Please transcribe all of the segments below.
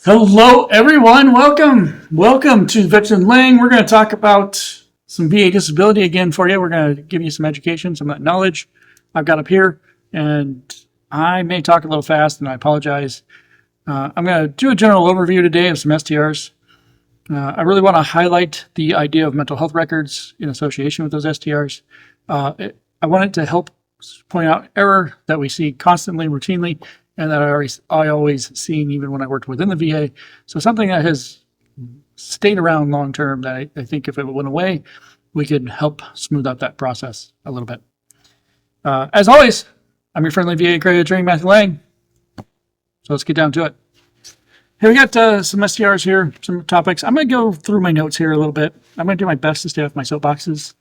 Hello, everyone. Welcome to Veteran Lang. We're going to talk about some VA disability again for you. We're going to give you some education, some knowledge I've got up here, and I may talk a little fast, and I apologize. I'm going to do a general overview today of some STRs. I really want to highlight the idea of mental health records in association with those STRs. I want it to help point out error that we see constantly, routinely, and that I always seen even when I worked within the VA. So something that has stayed around long term that I think if it went away, we could help smooth out that process a little bit. As always, I'm your friendly VA accredited attorney, Matthew Lang. So let's get down to it. Here we got some STRs here, some topics. I'm going to go through my notes here a little bit. I'm going to do my best to stay off my soapboxes.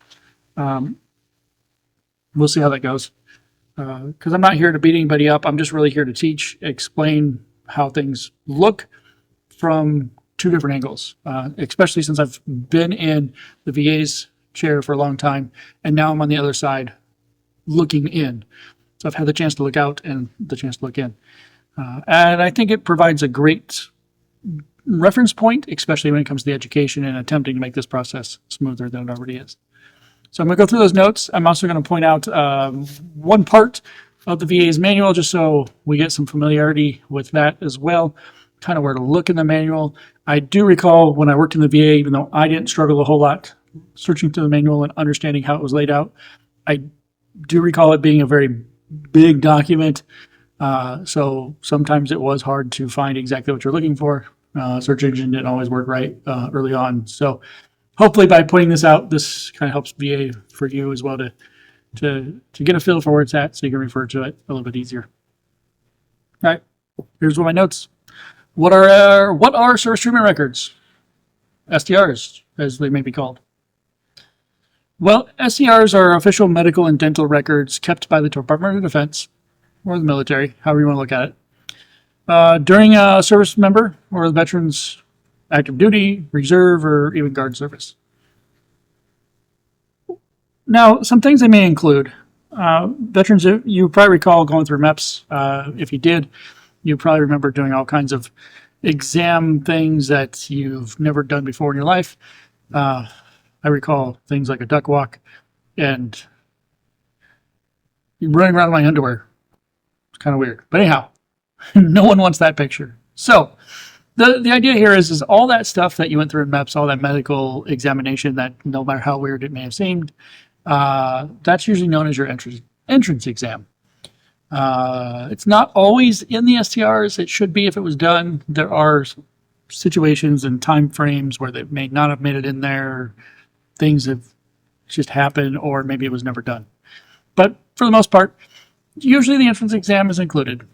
We'll see how that goes. Because I'm not here to beat anybody up. I'm just really here to teach, explain how things look from two different angles, especially since I've been in the VA's chair for a long time, and now I'm on the other side looking in. So I've had the chance to look out and the chance to look in. And I think it provides a great reference point, especially when it comes to the education and attempting to make this process smoother than it already is. So I'm going to go through those notes. I'm also going to point out one part of the VA's manual, just so we get some familiarity with that as well, kind of where to look in the manual. I do recall when I worked in the VA, even though I didn't struggle a whole lot searching through the manual and understanding how it was laid out, I do recall it being a very big document. So sometimes it was hard to find exactly what you're looking for. Search engine didn't always work right early on. So hopefully by pointing this out, this kind of helps VA for you as well to get a feel for where it's at so you can refer to it a little bit easier. All right, here's one of my notes. What are service treatment records? STRs, as they may be called. Well, STRs are official medical and dental records kept by the Department of Defense or the military, however you want to look at it, during a service member or the veteran's active duty, reserve, or even guard service. Now, some things they may include. Veterans, you probably recall going through MEPS. If you did, you probably remember doing all kinds of exam things that you've never done before in your life. I recall things like a duck walk and running around in my underwear. It's kind of weird. But anyhow, no one wants that picture. So the idea here is all that stuff that you went through in MEPS, all that medical examination that no matter how weird it may have seemed, that's usually known as your entrance exam. It's not always in the STRs. It should be if it was done. There are situations and time frames where they may not have made it in there. Things have just happened, or maybe it was never done. But for the most part, usually the entrance exam is included.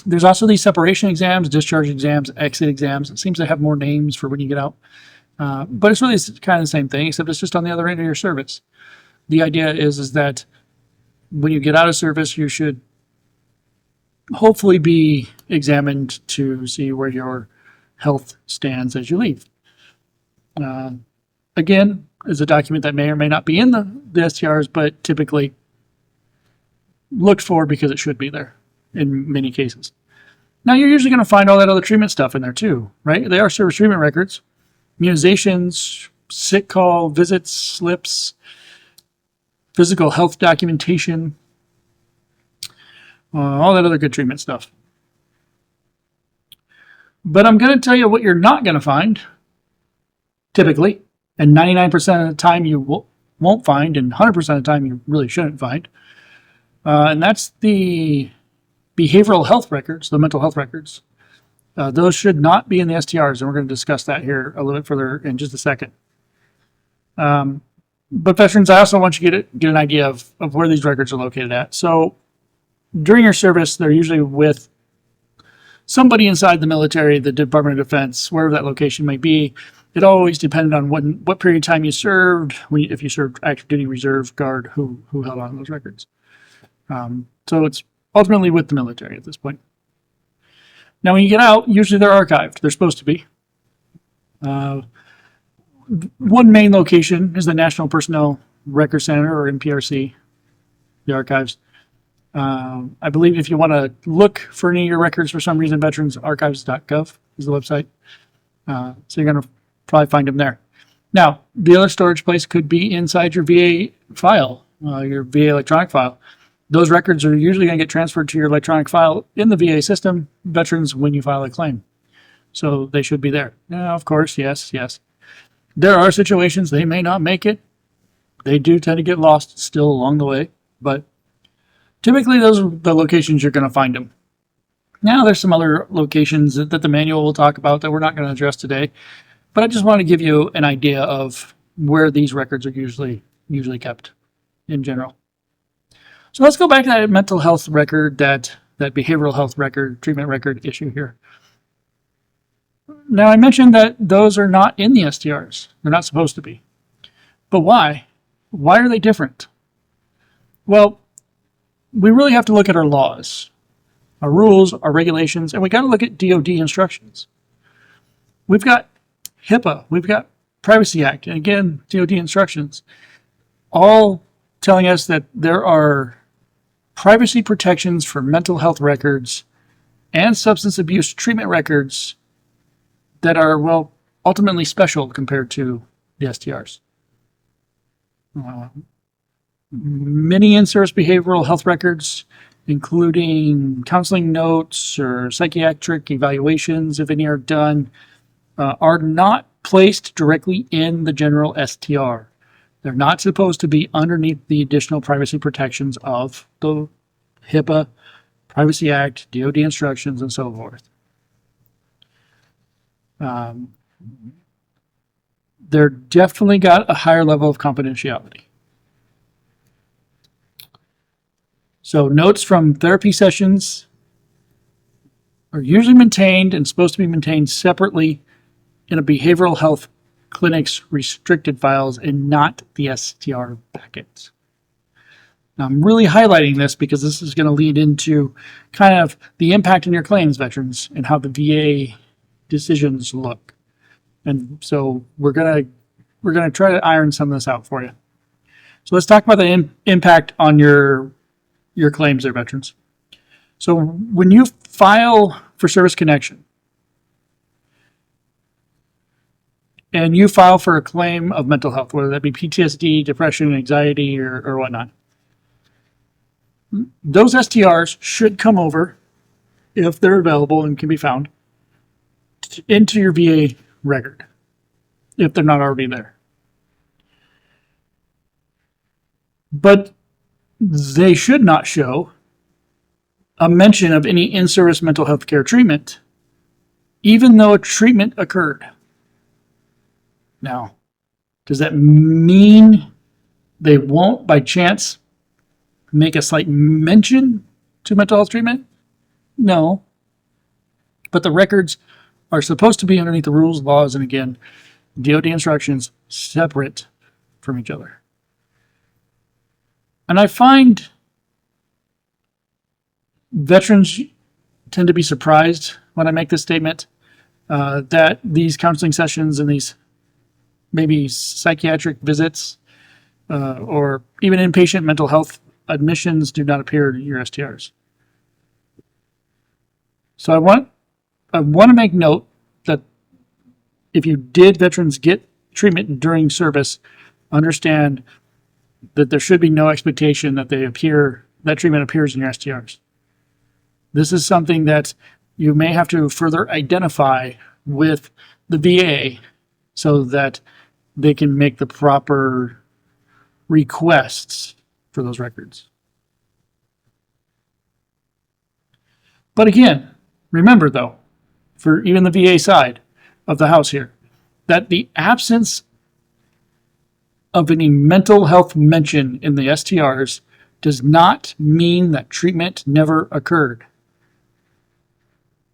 There's also these separation exams, discharge exams, exit exams. It seems to have more names for when you get out. But it's really kind of the same thing, except it's just on the other end of your service. The idea is that when you get out of service, you should hopefully be examined to see where your health stands as you leave. Again, is a document that may or may not be in the STRs, but typically looked for because it should be there in many cases. Now, you're usually going to find all that other treatment stuff in there too, right? They are service treatment records, immunizations, sick call, visits, slips, physical health documentation, all that other good treatment stuff. But I'm going to tell you what you're not going to find, typically, and 99% of the time you won't find, and 100% of the time you really shouldn't find. And that's the behavioral health records, the mental health records. Those should not be in the STRs, and we're going to discuss that here a little bit further in just a second. But veterans, I also want you to get an idea of where these records are located at. So during your service, they're usually with somebody inside the military, the Department of Defense, wherever that location may be. It always depended on what period of time you served, if you served active duty, reserve, guard, who held on to those records. So it's ultimately with the military at this point. Now, when you get out, usually they're archived. They're supposed to be. One main location is the National Personnel Record Center, or NPRC, the archives. I believe if you want to look for any of your records for some reason, veteransarchives.gov is the website. So you're going to probably find them there. Now, the other storage place could be inside your VA file, your VA electronic file. Those records are usually going to get transferred to your electronic file in the VA system, veterans, when you file a claim. So they should be there. Now, of course, yes. There are situations they may not make it. They do tend to get lost still along the way, but typically those are the locations you're going to find them. Now, there's some other locations that the manual will talk about that we're not going to address today, but I just want to give you an idea of where these records are usually kept in general. So let's go back to that mental health record, that behavioral health record, treatment record issue here. Now, I mentioned that those are not in the STRs. They're not supposed to be. But why? Why are they different? Well, we really have to look at our laws, our rules, our regulations, and we got to look at DoD instructions. We've got HIPAA, we've got Privacy Act, and again, DoD instructions, all telling us that there are privacy protections for mental health records and substance abuse treatment records that are, well, ultimately special compared to the STRs. Many in-service behavioral health records, including counseling notes or psychiatric evaluations, if any are done, are not placed directly in the general STR. They're not supposed to be underneath the additional privacy protections of the HIPAA, Privacy Act, DoD instructions, and so forth. They're definitely got a higher level of confidentiality. So notes from therapy sessions are usually maintained and supposed to be maintained separately in a behavioral health clinic's restricted files and not the STR packets. Now, I'm really highlighting this because this is going to lead into kind of the impact on your claims, veterans, and how the VA decisions look. And so we're going to try to iron some of this out for you. So let's talk about the impact on your claims there, veterans. So when you file for service connection and you file for a claim of mental health, whether that be PTSD, depression, anxiety, or whatnot, those STRs should come over, if they're available and can be found, into your VA record, if they're not already there. But they should not show a mention of any in-service mental health care treatment, even though a treatment occurred. Now, does that mean they won't, by chance, make a slight mention to mental health treatment? No. But the records are supposed to be underneath the rules, laws, and again, DoD instructions separate from each other. And I find veterans tend to be surprised when I make this statement, that these counseling sessions and these maybe psychiatric visits or even inpatient mental health admissions do not appear in your STRs. So I want to make note that if you did, veterans, get treatment during service, understand that there should be no expectation that that treatment appears in your STRs. This is something that you may have to further identify with the VA so that they can make the proper requests for those records. But again, remember though, for even the VA side of the house here, that the absence of any mental health mention in the STRs does not mean that treatment never occurred.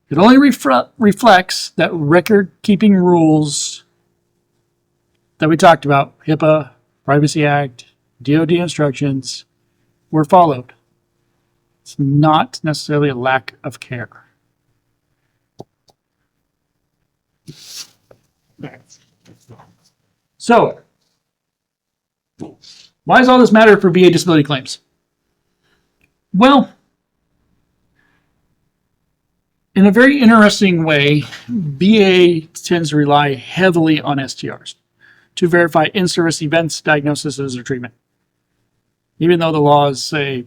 It only reflects that record-keeping rules that we talked about, HIPAA, Privacy Act, DoD instructions, were followed. It's not necessarily a lack of care. So, why does all this matter for VA disability claims? Well, in a very interesting way, VA tends to rely heavily on STRs to verify in-service events, diagnoses, or treatment, even though the laws say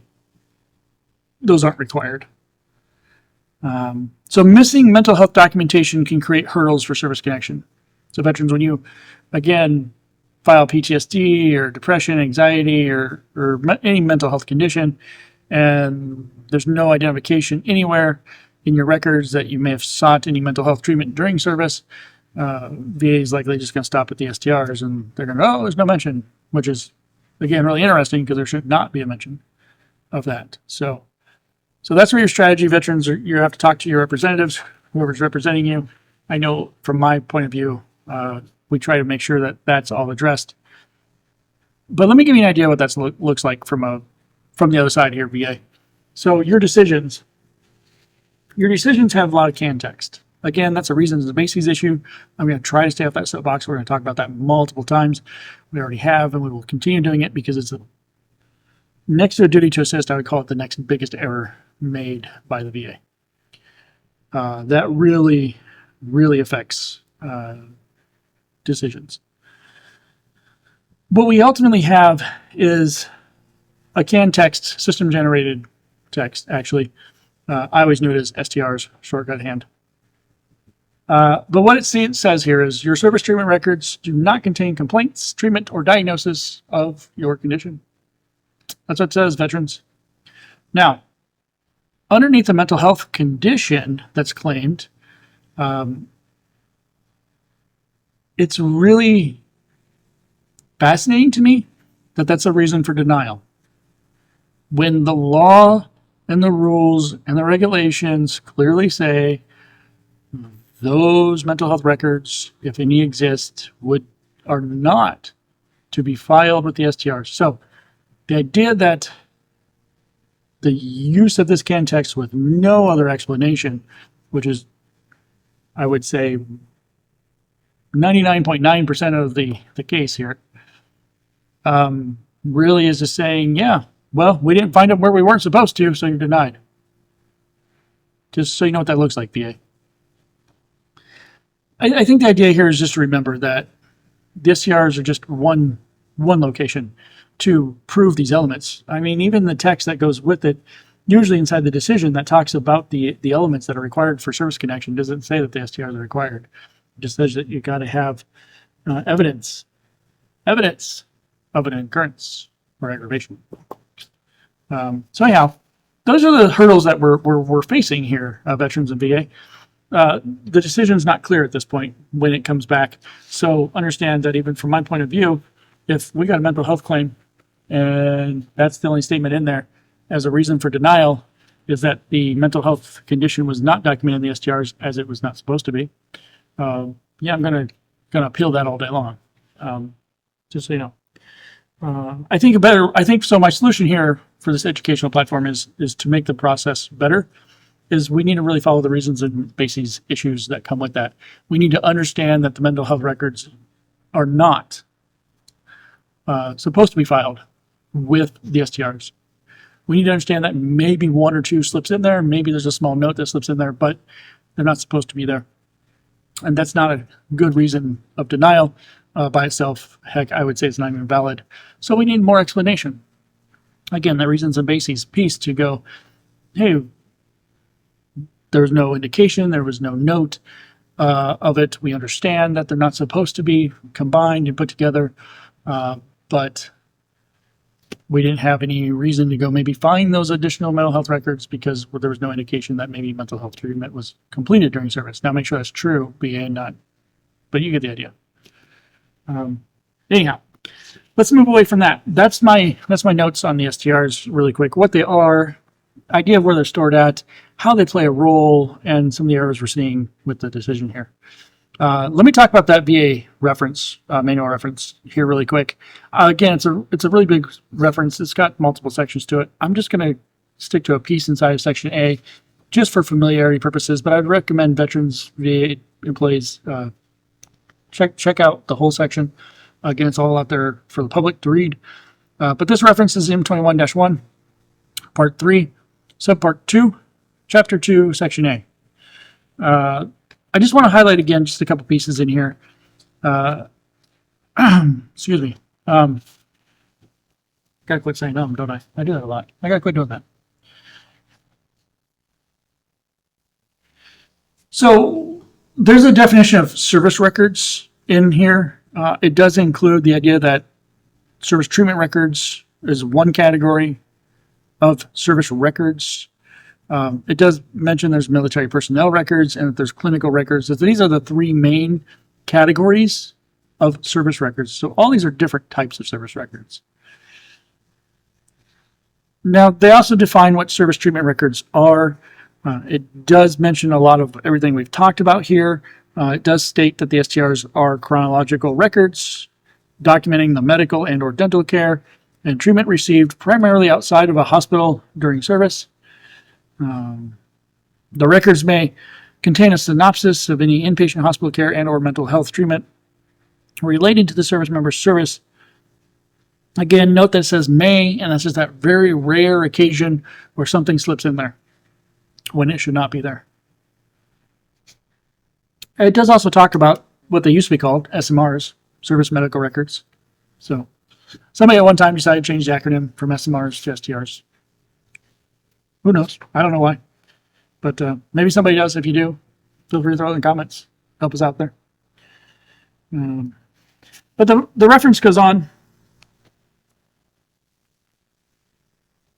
those aren't required. So missing mental health documentation can create hurdles for service connection. So veterans, when you, again, file PTSD or depression, anxiety, or any mental health condition, and there's no identification anywhere in your records that you may have sought any mental health treatment during service, VA is likely just going to stop at the STRs, and they're going to, oh, there's no mention, which is, again, really interesting because there should not be a mention of that. So that's where your strategy, veterans, you have to talk to your representatives, whoever's representing you. I know from my point of view, we try to make sure that that's all addressed. But let me give you an idea what that looks like from the other side here, VA. So your decisions have a lot of canned text. Again, that's a reasons and bases issue. I'm going to try to stay off that soapbox. We're going to talk about that multiple times. We already have, and we will continue doing it because it's next to a duty to assist. I would call it the next biggest error made by the VA. That really, really affects decisions. What we ultimately have is a canned text, system-generated text, actually. I always knew it as STRs, shortcut hand. But what it says here is your service treatment records do not contain complaints, treatment, or diagnosis of your condition. That's what it says, veterans. Now, underneath the mental health condition that's claimed, it's really fascinating to me that that's a reason for denial. When the law and the rules and the regulations clearly say those mental health records, if any exist, are not to be filed with the STRs. So the idea that the use of this canned text with no other explanation, which is, I would say, 99.9% of the case here, really is just saying, yeah, well, we didn't find them where we weren't supposed to, so you're denied. Just so you know what that looks like, VA. I think the idea here is just to remember that the STRs are just one location to prove these elements. I mean, even the text that goes with it, usually inside the decision that talks about the elements that are required for service connection, doesn't say that the STRs are required. It just says that you got to have evidence of an occurrence or aggravation. So anyhow, those are the hurdles that we're facing here, veterans and VA. The decision's not clear at this point when it comes back. So understand that even from my point of view, if we got a mental health claim and that's the only statement in there as a reason for denial is that the mental health condition was not documented in the STRs as it was not supposed to be, yeah, I'm gonna appeal that all day long. Just so you know. I think so my solution here for this educational platform is to make the process better. Is we need to really follow the reasons and bases issues that come with that. We need to understand that the mental health records are not supposed to be filed with the STRs. We need to understand that maybe one or two slips in there, maybe there's a small note that slips in there, but they're not supposed to be there. And that's not a good reason of denial by itself. Heck, I would say it's not even valid. So we need more explanation. Again, the reasons and bases piece to go, hey, there was no indication, there was no note of it. We understand that they're not supposed to be combined and put together, but we didn't have any reason to go maybe find those additional mental health records because there was no indication that maybe mental health treatment was completed during service. Now, make sure that's true, BA, not, but you get the idea. Anyhow, let's move away from that. That's my notes on the STRs really quick. What they are, idea of where they're stored at, how they play a role, and some of the errors we're seeing with the decision here. Let me talk about that VA reference, manual reference here really quick. Again, it's a really big reference. It's got multiple sections to it. I'm just going to stick to a piece inside of section A just for familiarity purposes, but I'd recommend veterans, VA employees, check out the whole section. Again, it's all out there for the public to read. But this reference is M21-1. Part 3, Subpart 2, Chapter 2, Section A. I just want to highlight again just a couple pieces in here. Excuse me. Gotta quit saying don't I? I do that a lot. I gotta quit doing that. So there's a definition of service records in here. It does include the idea that service treatment records is one category of service records. It does mention there's military personnel records and that there's clinical records. So these are the three main categories of service records. So all these are different types of service records. Now, they also define what service treatment records are. It does mention a lot of everything we've talked about here. It does state that the STRs are chronological records documenting the medical and or dental care and treatment received primarily outside of a hospital during service. The records may contain a synopsis of any inpatient hospital care and or mental health treatment relating to the service member's service. Again, note that it says may, and that's just that very rare occasion where something slips in there when it should not be there. It does also talk about what they used to be called SMRs, service medical records. So somebody at one time decided to change the acronym from SMRs to STRs. Who knows? I don't know why. But maybe somebody does. If you do, feel free to throw it in the comments. Help us out there. But the reference goes on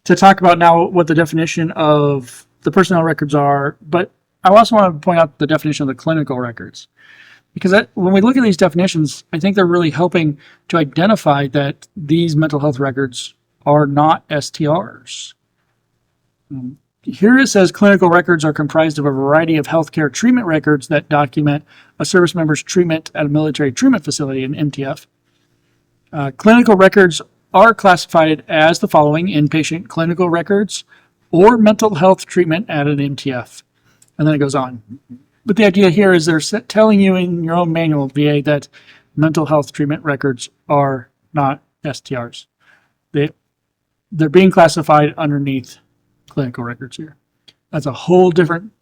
to talk about now what the definition of the personnel records are. But I also want to point out the definition of the clinical records. Because when we look at these definitions, I think they're really helping to identify that these mental health records are not STRs. Here it says clinical records are comprised of a variety of healthcare treatment records that document a service member's treatment at a military treatment facility, an MTF. Clinical records are classified as the following: inpatient clinical records or mental health treatment at an MTF. And then it goes on. But the idea here is they're telling you in your own manual, VA, that mental health treatment records are not STRs. They're being classified underneath clinical records here. That's a whole different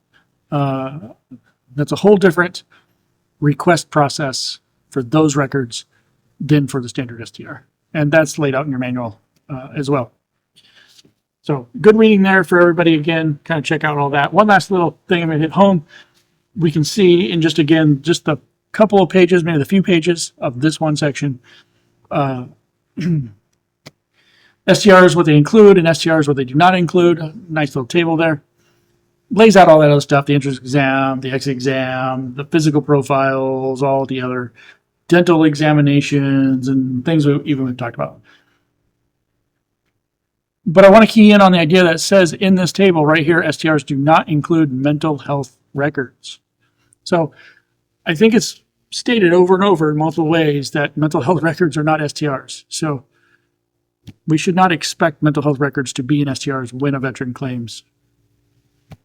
request process for those records than for the standard STR. And that's laid out in your manual as well. So good reading there for everybody. Again, kind of check out all that. One last little thing I'm going to hit home. We can see in just a couple of pages, maybe the few pages of this one section, STRs, what they include, and STRs, what they do not include. A nice little table there. Lays out all that other stuff, the entrance exam, the exit exam, the physical profiles, all the other dental examinations, and things we've talked about. But I want to key in on the idea that it says in this table right here, STRs do not include mental health records. So I think it's stated over and over in multiple ways that mental health records are not STRs. So we should not expect mental health records to be in STRs when a veteran claims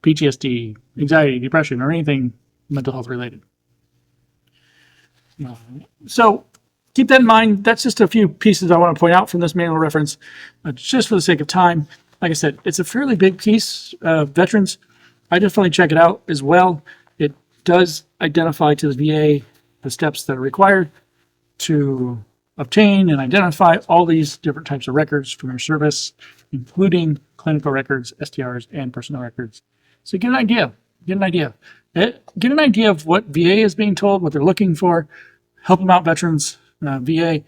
PTSD, anxiety, depression, or anything mental health related. So keep that in mind. That's just a few pieces I want to point out from this manual reference, just for the sake of time. Like I said, it's a fairly big piece of veterans. I definitely check it out as well. It does identify to the VA the steps that are required to obtain and identify all these different types of records from your service, including clinical records, STRs, and personnel records. So get an idea. Get an idea of what VA is being told, what they're looking for. Help them out, veterans. VA,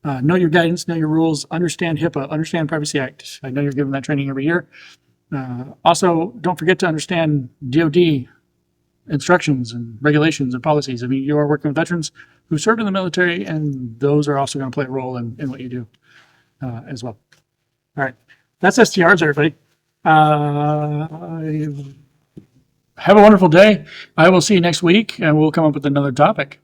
know your guidance, know your rules, understand HIPAA, understand Privacy Act. I know you're given that training every year. Also, don't forget to understand DoD instructions and regulations and policies. I mean, you are working with veterans who served in the military, and those are also going to play a role in what you do as well. All right. That's STRs, everybody. Have a wonderful day. I will see you next week, and we'll come up with another topic.